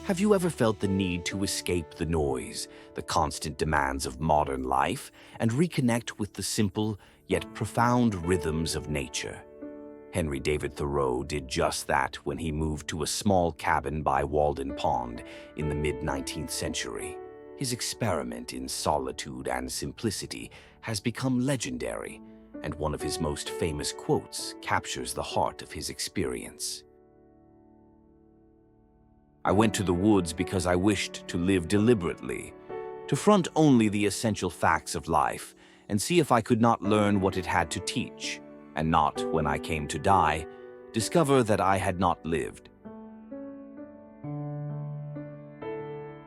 Have you ever felt the need to escape the noise, the constant demands of modern life, and reconnect with the simple yet profound rhythms of nature? Henry David Thoreau did just that when he moved to a small cabin by Walden Pond in the mid-19th century. His experiment in solitude and simplicity has become legendary, and one of his most famous quotes captures the heart of his experience. "I went to the woods because I wished to live deliberately, to front only the essential facts of life and see if I could not learn what it had to teach, and not, when I came to die, discover that I had not lived."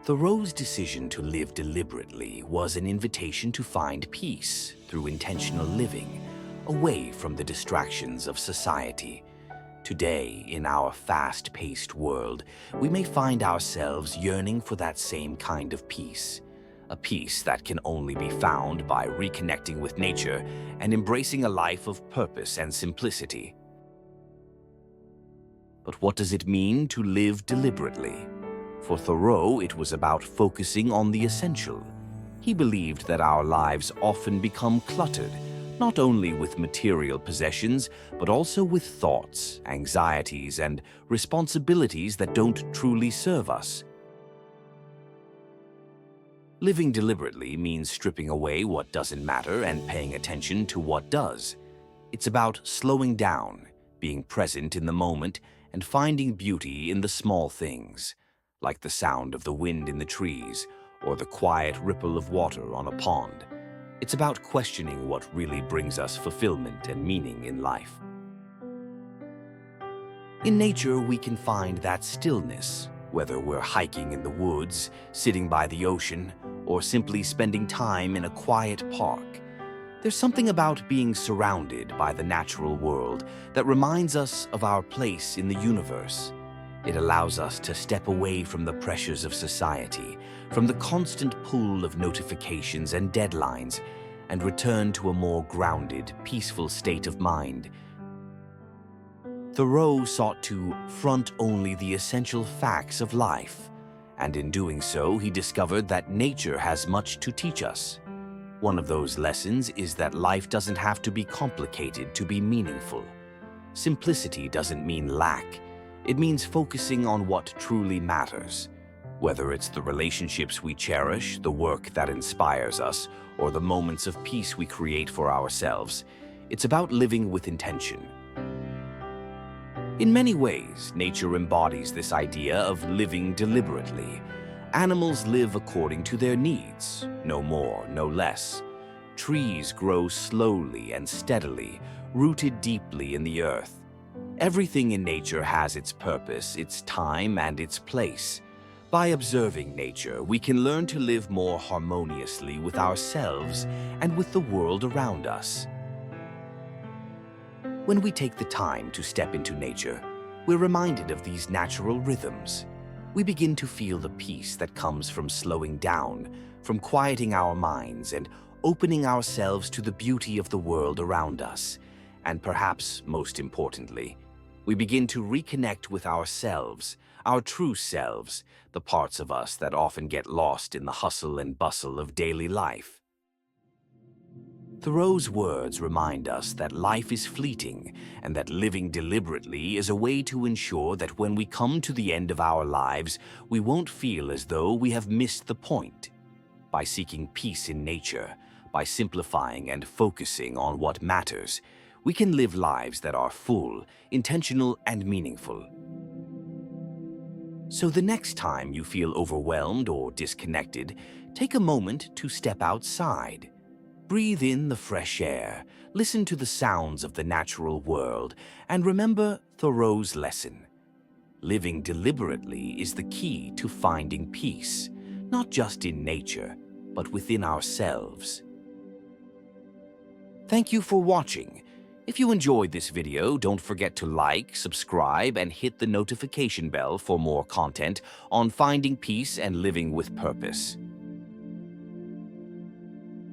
Thoreau's decision to live deliberately was an invitation to find peace through intentional living, away from the distractions of society. Today, in our fast-paced world, we may find ourselves yearning for that same kind of peace, a peace that can only be found by reconnecting with nature and embracing a life of purpose and simplicity. But what does it mean to live deliberately? For Thoreau, it was about focusing on the essential. He believed that our lives often become cluttered, not only with material possessions, but also with thoughts, anxieties, and responsibilities that don't truly serve us. Living deliberately means stripping away what doesn't matter and paying attention to what does. It's about slowing down, being present in the moment, and finding beauty in the small things, like the sound of the wind in the trees or the quiet ripple of water on a pond. It's about questioning what really brings us fulfillment and meaning in life. In nature, we can find that stillness, whether we're hiking in the woods, sitting by the ocean, or simply spending time in a quiet park. There's something about being surrounded by the natural world that reminds us of our place in the universe. It allows us to step away from the pressures of society, from the constant pull of notifications and deadlines, and return to a more grounded, peaceful state of mind. Thoreau sought to front only the essential facts of life, and in doing so, he discovered that nature has much to teach us. One of those lessons is that life doesn't have to be complicated to be meaningful. Simplicity doesn't mean lack. It means focusing on what truly matters. Whether it's the relationships we cherish, the work that inspires us, or the moments of peace we create for ourselves, it's about living with intention. In many ways, nature embodies this idea of living deliberately. Animals live according to their needs, no more, no less. Trees grow slowly and steadily, rooted deeply in the earth. Everything in nature has its purpose, its time, and its place. By observing nature, we can learn to live more harmoniously with ourselves and with the world around us. When we take the time to step into nature, we're reminded of these natural rhythms. We begin to feel the peace that comes from slowing down, from quieting our minds and opening ourselves to the beauty of the world around us. And perhaps most importantly, we begin to reconnect with ourselves, our true selves, the parts of us that often get lost in the hustle and bustle of daily life. Thoreau's words remind us that life is fleeting and that living deliberately is a way to ensure that when we come to the end of our lives, we won't feel as though we have missed the point. By seeking peace in nature, by simplifying and focusing on what matters, we can live lives that are full, intentional, and meaningful. So the next time you feel overwhelmed or disconnected, take a moment to step outside. Breathe in the fresh air, listen to the sounds of the natural world, and remember Thoreau's lesson. Living deliberately is the key to finding peace, not just in nature, but within ourselves. Thank you for watching. If you enjoyed this video, don't forget to like, subscribe, and hit the notification bell for more content on finding peace and living with purpose.